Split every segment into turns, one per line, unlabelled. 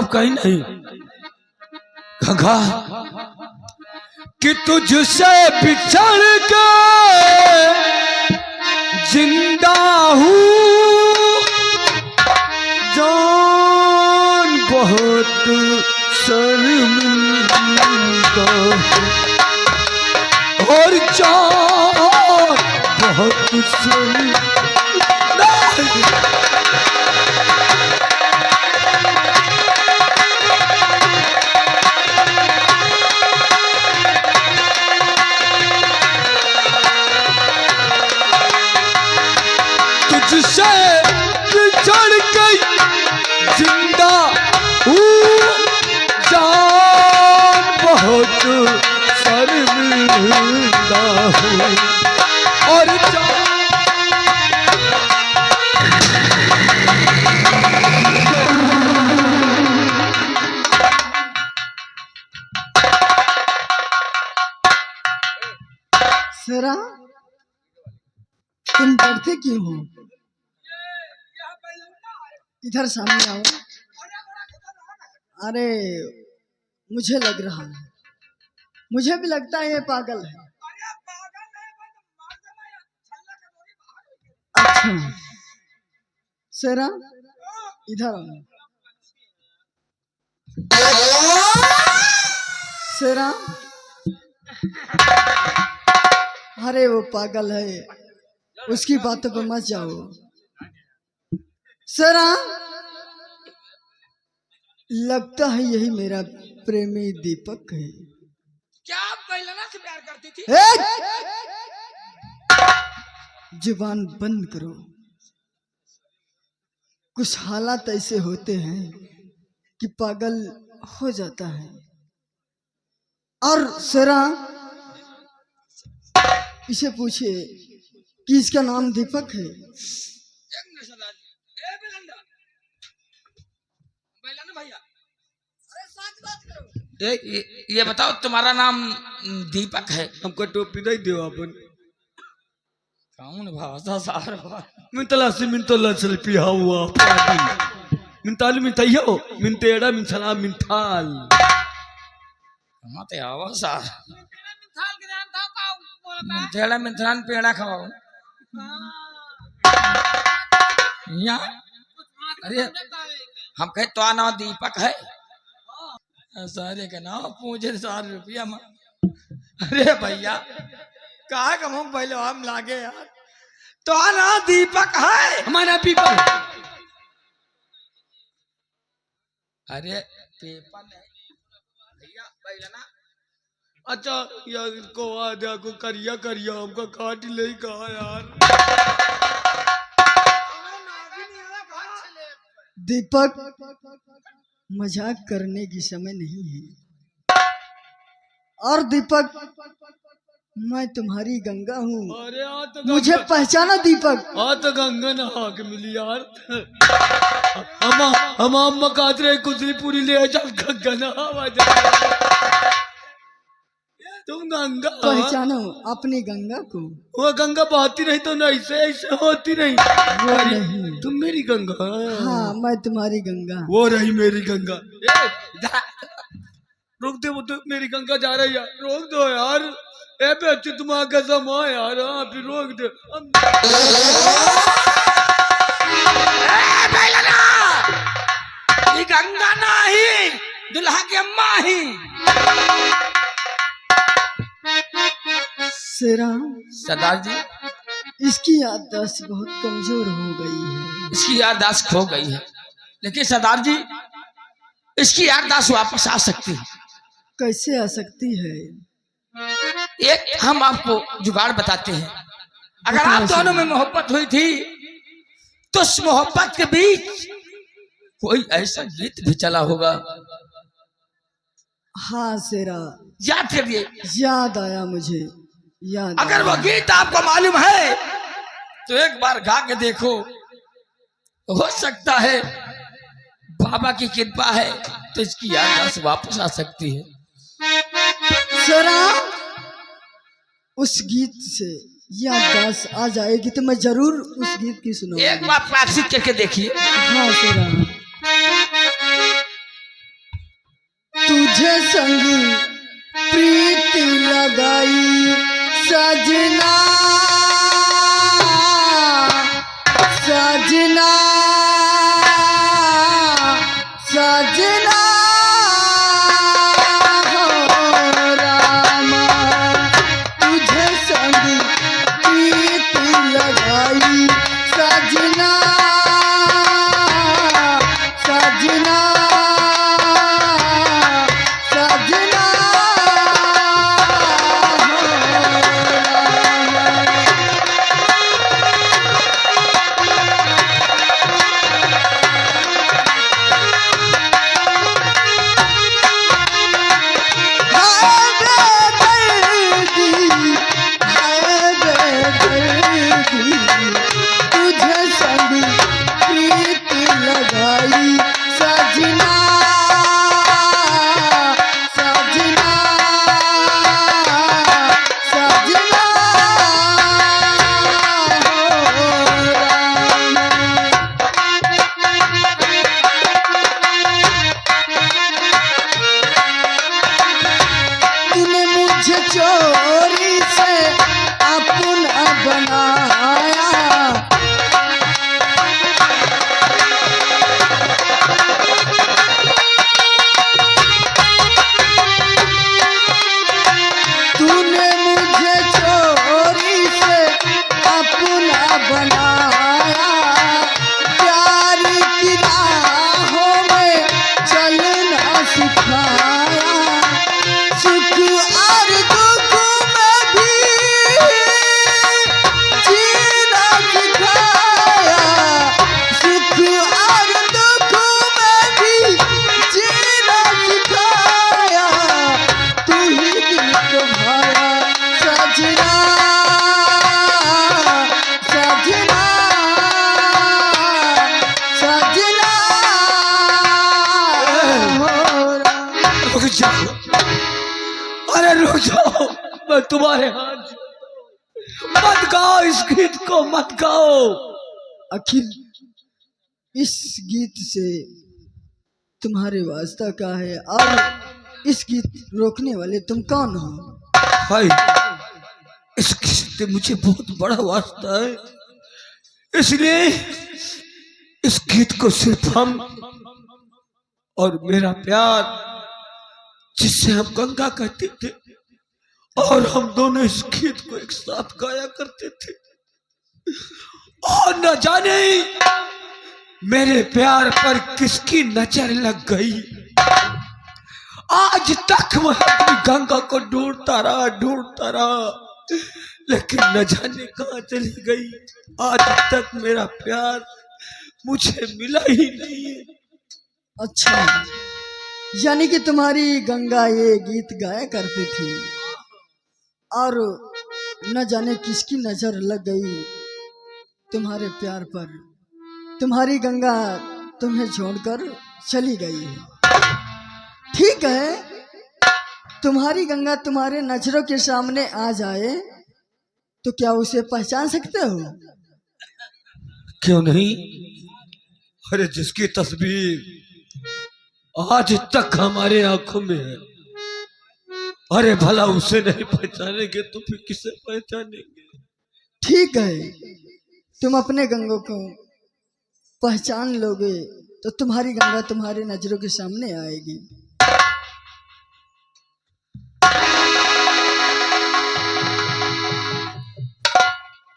अब कहीं नहीं गंगा कि तुझसे बिछड़ के जिंदा हूँ जान बहुत शर्मिंदा और जान बहुत शर्मिंदा तुझसे बिछड़ गई जिंदा हूँ जान बहुत शर्मिंदा हूँ और
सेरा तुम डरते क्यों हो? इधर सामने आओ। अरे मुझे लग रहा है, मुझे भी लगता है ये पागल है। अच्छा सेरा इधर आओ। सेरा अरे वो पागल है, उसकी बातों पर मत जाओ। सेरा लगता है यही मेरा प्रेमी दीपक है।
क्या आप पहलना से प्यार करती थी?
जुबान बंद करो। कुछ हालात ऐसे होते हैं कि पागल हो जाता है। और सेरा इसे पूछे कि इसका नाम दीपक है।
ये बताओ तुम्हारा नाम दीपक है?
हमको टोपी नहीं दो अपन
कौन भाषा सार
मिंतला से मिंतला सेल्फी हुआ मिंताल मिंतयो मिंतेड़ा मिंसला मिंथाल
मते आवा सार मिंथेड़ा मिंथान पेड़ा खाओ या अरे हम कहे तो नाम दीपक है सारे का नाम पूछे 4 रुपया में। अरे भैया कहा कम हम पहले हम लागे यार तो ना दीपक है
हमारा पीपल।
अरे पेपर भैया पहले ना
अच्छा यार को आजा को करिया करिया हमको काट ले कहा यार।
दीपक मजाक करने की समय नहीं है। और दीपक मैं तुम्हारी गंगा हूँ।
अरे तो
मुझे पहचाना दीपक?
तो गंगा नहा के मिली यार। हम अम्मा कातरे कुतरी पूरी ले चल गंगा नहावा जा। तुम गंगा
पहचानो अपनी गंगा को।
वो गंगा बहती नहीं तो नहीं ऐसे होती नहीं।
वो नहीं
तुम मेरी गंगा।
हाँ मैं तुम्हारी गंगा।
वो रही मेरी गंगा। रुक दे वो तो मेरी गंगा जा रही है रोक दो यार। ए पे अच्छी तुम्हारा कसम है यार। हाँ फिर रोक दे।
ये गंगा नहीं दुल्हा की अम्मा ही।
सेरा
सरदार जी
इसकी याददाश्त बहुत कमजोर हो गई है।
इसकी याददाश्त खो गई है लेकिन सरदार जी इसकी याददाश्त वापस आ सकती है।
कैसे आ सकती है?
एक हम आपको जुगाड़ बताते हैं। अगर आप दोनों में मोहब्बत हुई थी तो उस मोहब्बत के बीच कोई ऐसा गीत भी चला होगा।
हाँ सेरा
याद करिए।
याद आया मुझे याद
अगर
आया।
वो गीत आपको मालूम है तो एक बार गा के देखो। हो सकता है बाबा की कृपा है तो इसकी याददाश्त वापस आ सकती है।
सेरा उस गीत से याददाश्त आ जाएगी तो मैं जरूर उस गीत की सुनूंगा।
एक बार प्रैक्टिस करके देखिए।
हाँ सेरा चोरी से अपना बनाया। तूने मुझे चोरी से अपना बनाया, प्यार की राहों में चलना सिखाया, सुख और दुख में भी जीना सिखाया, सुख और दुख में भी जीना सिखाया, तू ही दिल को भाया सजना, सजना, सजना हो रहा।
रुक जाओ, अरे रुक जाओ, मैं तुम्हारे हाथ मत गाओ, इस गीत को मत गाओ।
आखिर इस गीत से तुम्हारे वास्ता क्या है और इस गीत रोकने वाले तुम कौन हो?
भाई इस गीत से मुझे बहुत बड़ा वास्ता है, इसलिए इस गीत को सिर्फ हम और मेरा प्यार, जिससे हम गंगा कहते थे, और हम दोनों इस गीत को एक साथ गाया करते थे। और न जाने मेरे प्यार पर किसकी नजर लग गई, आज तक मैं अपनी गंगा को ढूंढता रहा, लेकिन न जाने कहां चली गई। आज तक मेरा प्यार मुझे मिला ही नहीं है।
अच्छा, यानी कि तुम्हारी गंगा ये गीत गाया करती थी और न जाने किसकी नजर लग गई तुम्हारे प्यार पर, तुम्हारी गंगा तुम्हें छोड़कर चली गई है। ठीक है, तुम्हारी गंगा तुम्हारे नजरों के सामने आ जाए तो क्या उसे पहचान सकते हो?
क्यों नहीं, अरे जिसकी तस्वीर आज तक हमारे आंखों में है, अरे भला उसे नहीं पहचानेंगे तो फिर किसे पहचानेंगे?
ठीक है, तुम अपने गंगों को पहचान लोगे तो तुम्हारी गंगा तुम्हारे नजरों के सामने आएगी।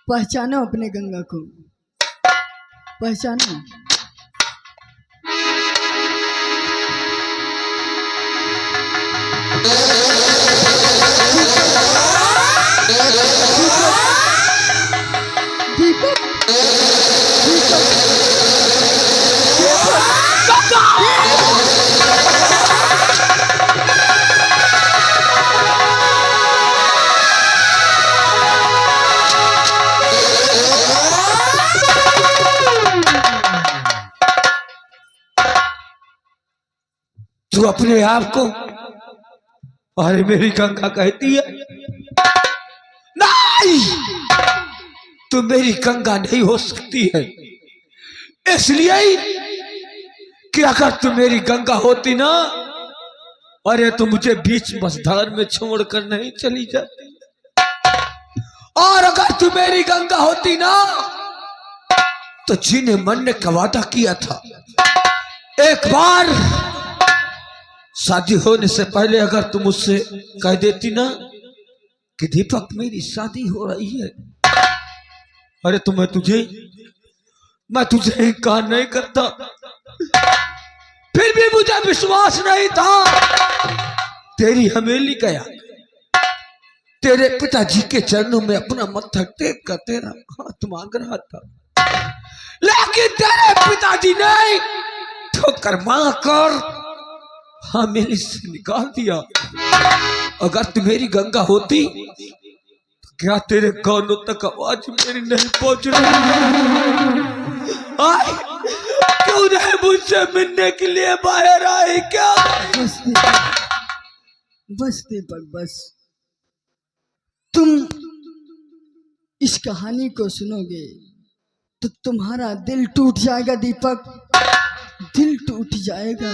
पहचानो अपने गंगा को, पहचानो। दीपक,
तू अपने आप को अरे मेरी गंगा कहती है? नहीं, तू मेरी गंगा नहीं हो सकती है, इसलिए कि अगर तू मेरी गंगा होती ना, अरे तू मुझे बीच मझधार में छोड़कर नहीं चली जाती। और अगर तू मेरी गंगा होती ना, तो जिन्हें मन ने का वादा किया था, एक बार शादी होने से पहले अगर तुम मुझसे कह देती ना कि दीपक मेरी शादी हो रही है, अरे तो मैं तुझे इनकार नहीं करता। फिर भी मुझे विश्वास नहीं था। तेरी हवेली गया, तेरे पिताजी के चरणों में अपना मत्था टेक कर तेरा हाथ मांग रहा था, लेकिन तेरे पिताजी ने ठोकर मार कर हमें से निकाल दिया। अगर तू मेरी गंगा होती तो क्या तेरे कानों तक आवाज मेरी नहीं पहुंच रही? क्यों नहीं मुझसे मिलने के लिए बाहर आई क्या?
बस दीपक, बस तुम इस कहानी को सुनोगे तो तुम्हारा दिल टूट जाएगा दीपक, दिल टूट जाएगा।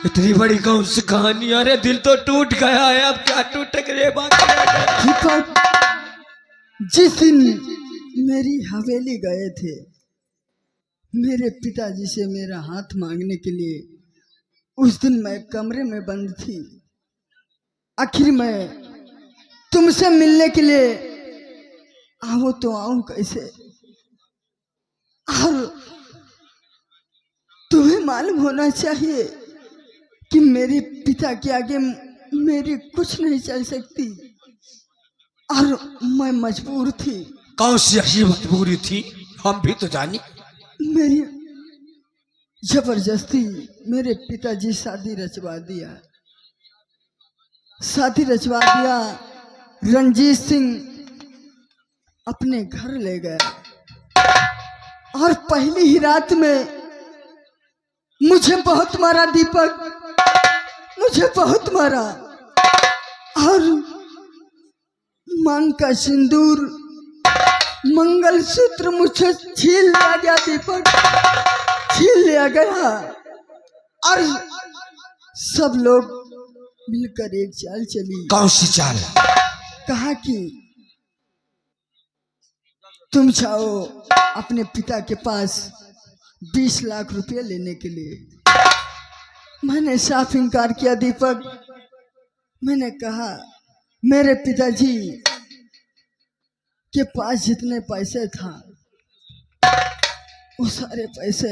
इतनी बड़ी कौन सी कहानी। अरे दिल तो टूट गया है, अब क्या टूटे रे बाकी रह गया।
दीपक, जिस दिन मेरी हवेली गए थे मेरे पिताजी से मेरा हाथ मांगने के लिए, उस दिन मैं कमरे में बंद थी। आखिर मैं तुमसे मिलने के लिए आओ तो आऊं कैसे? और तुम्हें मालूम होना चाहिए कि मेरे पिता के आगे मेरी कुछ नहीं चल सकती, और मैं मजबूर थी।
कौन सी ऐसी मजबूरी थी, हम भी तो जानी।
मेरी जबरदस्ती मेरे पिताजी शादी रचवा दिया। रंजीत सिंह अपने घर ले गया और पहली ही रात में मुझे बहुत मारा दीपक, मुझे बहुत मारा। और मांग का सिंदूर, मंगलसूत्र मुझे छीन लिया गया दीपक, छीन लिया गया। और सब लोग मिलकर एक चाल चली।
कौन सी चाल?
कहा कि तुम जाओ अपने पिता के पास 20 लाख रुपए लेने के लिए। मैंने साफ इनकार किया दीपक। मैंने कहा मेरे पिताजी के पास जितने पैसे था वो सारे पैसे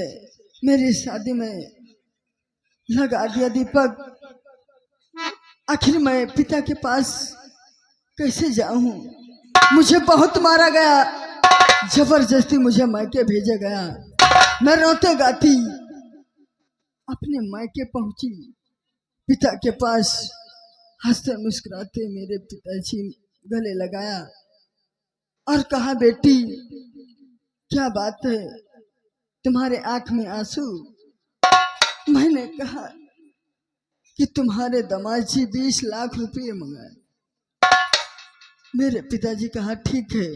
मेरी शादी में लगा दिया दीपक। आखिर मैं पिता के पास कैसे जाऊं? मुझे बहुत मारा गया, जबरदस्ती मुझे मायके भेजा गया। मैं रोते गाती अपने मायके पहुंची। पिता के पास हंसते मुस्कुराते मेरे पिताजी गले लगाया और कहा बेटी क्या बात है, तुम्हारे आंख में आंसू? मैंने कहा कि तुम्हारे दामाद जी 20 लाख रुपए मंगाए। मेरे पिताजी कहा ठीक है।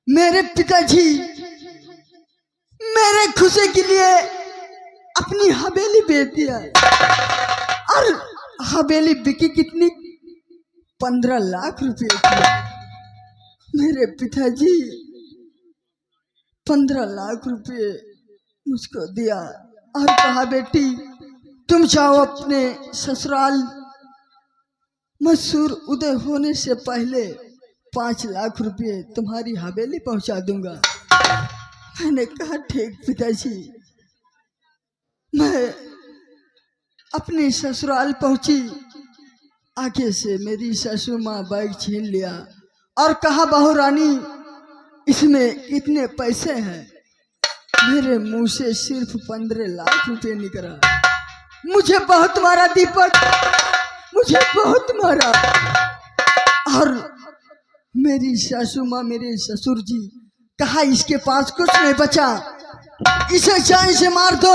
मेरे पिताजी मेरे खुशी के लिए अपनी हवेली बेच दिया, और हवेली बिकी कितनी? 15 लाख रुपए की। मेरे पिताजी 15 लाख रुपए मुझको दिया और कहा बेटी तुम जाओ अपने ससुराल, मशहूर उदय होने से पहले 5 लाख रुपए तुम्हारी हवेली पहुंचा दूंगा। मैंने कहा ठीक पिताजी। मैं अपने ससुराल पहुंची। आगे से मेरी ससुर माँ बैग छीन लिया और कहा बहू रानी इसमें कितने पैसे हैं? मेरे मुंह से सिर्फ 15 लाख रुपए निकला। मुझे बहुत मारा दीपक, मुझे बहुत मारा। और मेरी सासू माँ, मेरे ससुर जी कहा इसके पास कुछ नहीं बचा, इसे जान से मार दो।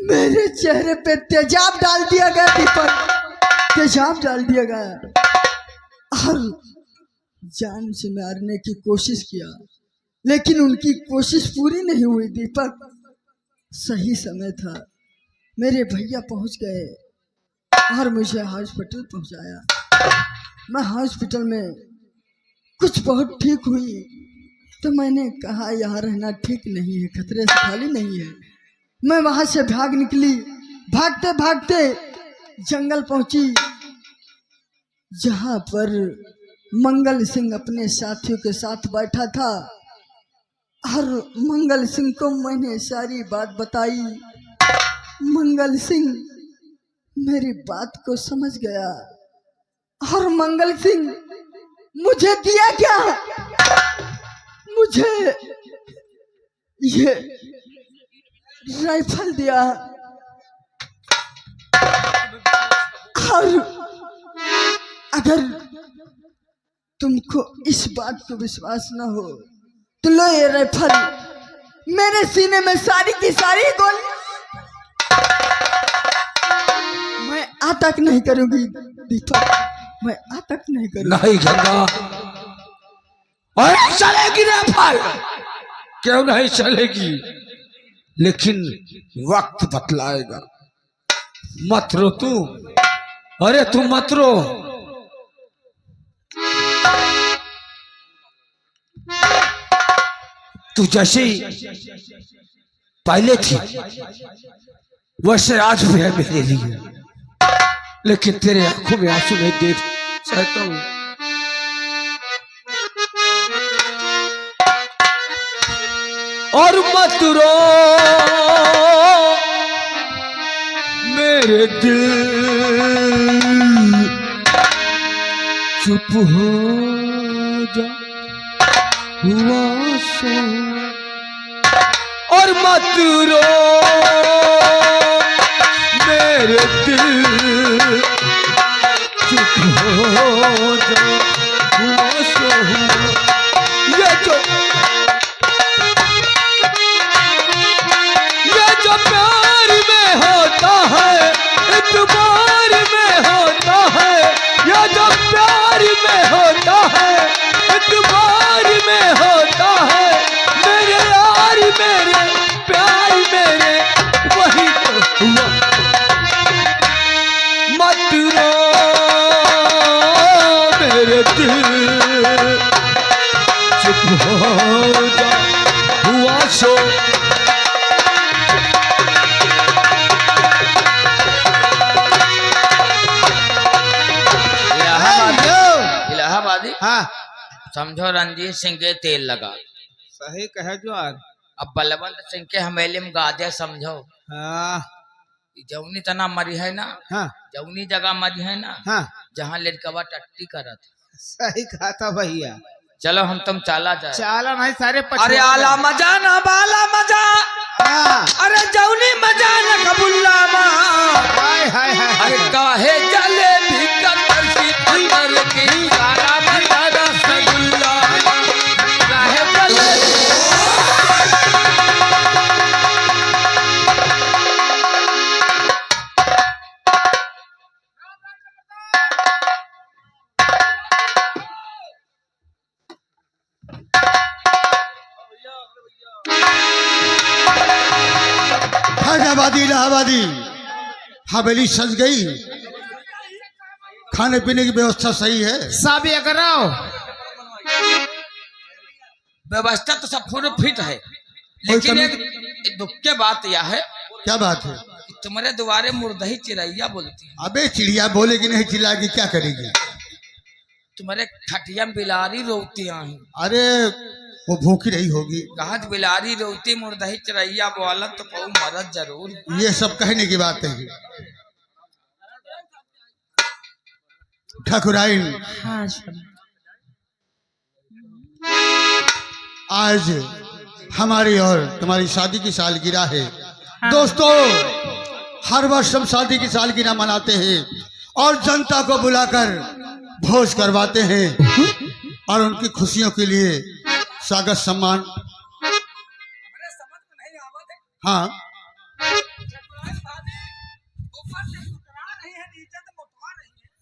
मेरे चेहरे पे तेजाब डाल दिया गया दीपक, तेजाब डाल दिया गया और जान से मारने की कोशिश किया, लेकिन उनकी कोशिश पूरी नहीं हुई दीपक। सही समय था, मेरे भैया पहुंच गए और मुझे हॉस्पिटल पहुंचाया। मैं हॉस्पिटल में कुछ बहुत ठीक हुई तो मैंने कहा यहाँ रहना ठीक नहीं है, खतरे से खाली नहीं है। मैं वहां से भाग निकली। भागते भागते जंगल पहुंची जहां पर मंगल सिंह अपने साथियों के साथ बैठा था और मंगल सिंह को मैंने सारी बात बताई। मंगल सिंह मेरी बात को समझ गया और मंगल सिंह मुझे दिया क्या? मुझे ये राइफल दिया और अगर तुमको इस बात को विश्वास ना हो तो लो ये राइफल। मेरे सीने में सारी की सारी गोली मैं आतक नहीं करूंगी दीपक, मैं आतक नहीं करूंगी।
नहीं गंगा, और चलेगी राइफल, क्यों नहीं चलेगी? लेकिन वक्त बतलाएगा। मत रो तू, अरे तू मत रो। तू जैसे पहले थी वैसे आज भी है मेरे लिए, लेकिन तेरे आंखों में आंसू नहीं देख सकता हूं। और मत रो मेरे दिल, चुप हो जा हुआ सो। और मत रो मेरे दिल, चुप हो जा हुआ सो। ये जो प्यार में होता है, इतबार में होता है, ये जो प्यार में होता है, इतबार में होता है, मेरे यार मेरे प्यार मेरे वही तो हुआ। मत रो मेरे दिल, चुप हो जा हुआ सो।
इलाहाबादी
हाँ
समझो रणजीत सिंह के तेल लगा।
सही कहे जो यार।
अब बलवंत सिंह के हमेली में गा दे समझो।
हाँ
जौनी तना मरी है ना,
हाँ
जौनी जगह मरी है ना,
हाँ
जहाँ लड़कवा टट्टी करत।
सही कहा था भैया।
चलो हम तुम चाला जाए।
चाला नहीं सारे
अरे आला मजा ना बाला मजा,
हाँ
अरे जौनी मजा न कबुल्ला माँ।
हाय हाय हाय
अरे काहे चले भीतर तरसी पत्थर की, सारा मजा रसगुल्ला काहे चले।
हैदराबादी इलाहाबादी हवेली सज गई, खाने पीने की व्यवस्था सही है।
सब ये कराओ।
व्यवस्था तो सब फुल फिट है, लेकिन
कमी-
एक दुख की बात यह है
क्या बात है?
कि तुम्हारे द्वारे मुर्दही चिड़ैया बोलती है।
अबे चिड़िया बोलेगी नहीं, चिल्लाएगी क्या करेगी?
तुम्हारे खटिया में बिलारी रोती हैं।
अरे वो भूखी रही होगी।
कहा बिलारी रोती मुर्दही चिड़ैया बोलन तो कहूँ मरद जरूर।
ये सब कहने की बात है। ठाकुराइन,
हाँ
आज हमारी और तुम्हारी शादी की सालगिरह है। दोस्तों, हर वर्ष हम शादी की सालगिरह मनाते हैं और जनता को बुलाकर भोज करवाते हैं और उनकी खुशियों के लिए स्वागत सम्मान। हाँ,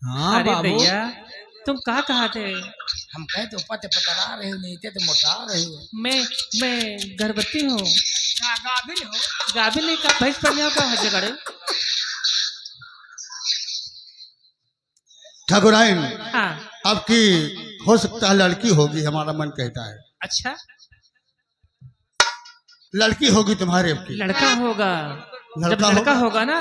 हाँ
अरे
बाबू
भैया तुम कहाँ कहाँ थे?
हम कहे तो ऊपर ते पतरा रहे हो, नीचे तो मोटा रहे हो।
मैं गर्भवती हूँ।
गाभिन हो।
गाभिन नहीं का भैंस पड़ने का हज करे।
ठाकुराइन,
हाँ
आपकी हो सकता है लड़की होगी, हमारा मन कहता है।
अच्छा
लड़की होगी तुम्हारे आपकी।
लड़का होगा। जब
लड़का
लड़का
होगा?
होगा ना,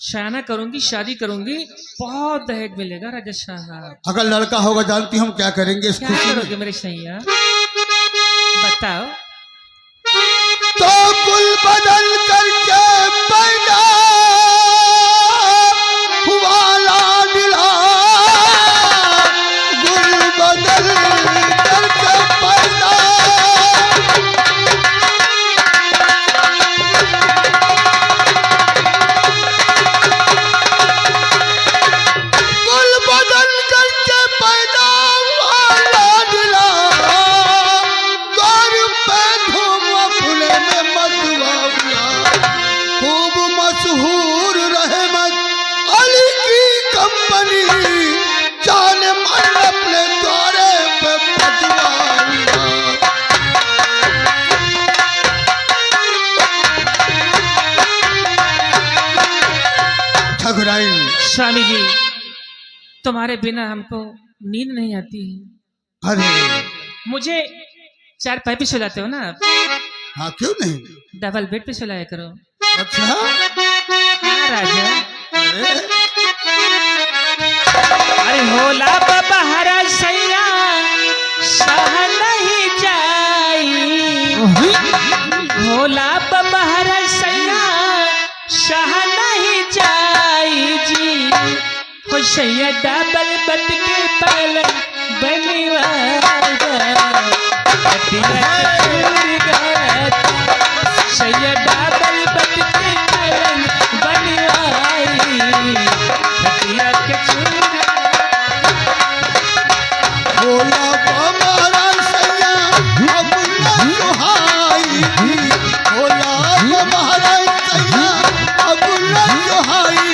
शाना करूंगी, शादी करूंगी, बहुत दहेज मिलेगा राजा साहब।
अगर लड़का होगा जानती हम क्या करेंगे इस
क्या
खुशी में?
करोगे मेरे सैया, बताओ।
तो कुल बदल करके पैदा हुआ लाडला, गुल बदल करके पैदा। गुल बदल करके पैदा हुआ लाडला, गौर पे धूम फूले में मधुआ।
स्वामी जी, तुम्हारे बिना हमको नींद नहीं आती है।
अरे
मुझे चार पाई पे सुलाते हो ना आप?
हाँ, क्यों नहीं?
डबल बेड पे सुलाया करो।
अच्छा,
हाँ राजा।
अरे
अरे होला बाबा हरा सैया सह नहीं जाई, होला बाबा हरा सैया सह नहीं जाई जी। हो सैया डबल बेड के पलंग बनवाया, खटिया चूर गया, सैया डबल बेड के पलंग बनवाई, खटिया के चूर
बोला हमारा सैया अब न सुहाई, बोला हमारा सैया अब न सुहाई।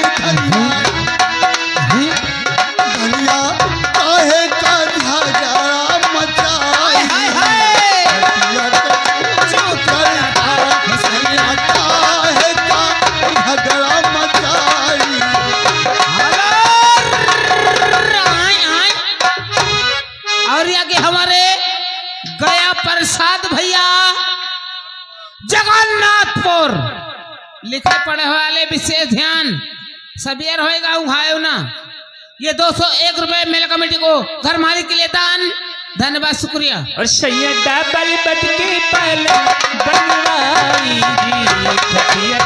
धनिया काहे का झगड़ा मचाई, धनिया सैया काहे का झगड़ा मचाई।
और आगे हमारे गया प्रसाद भैया जगन्नाथपुर लिखे पढ़े वाले विशेष ध्यान सबेर होएगा उहायो ना। ये 201 रुपए मेला कमेटी को घर मालिक के लिए दान, धन्यवाद शुक्रिया।
और सैया डबल बेड के पलंग बनवाई जी, खटिया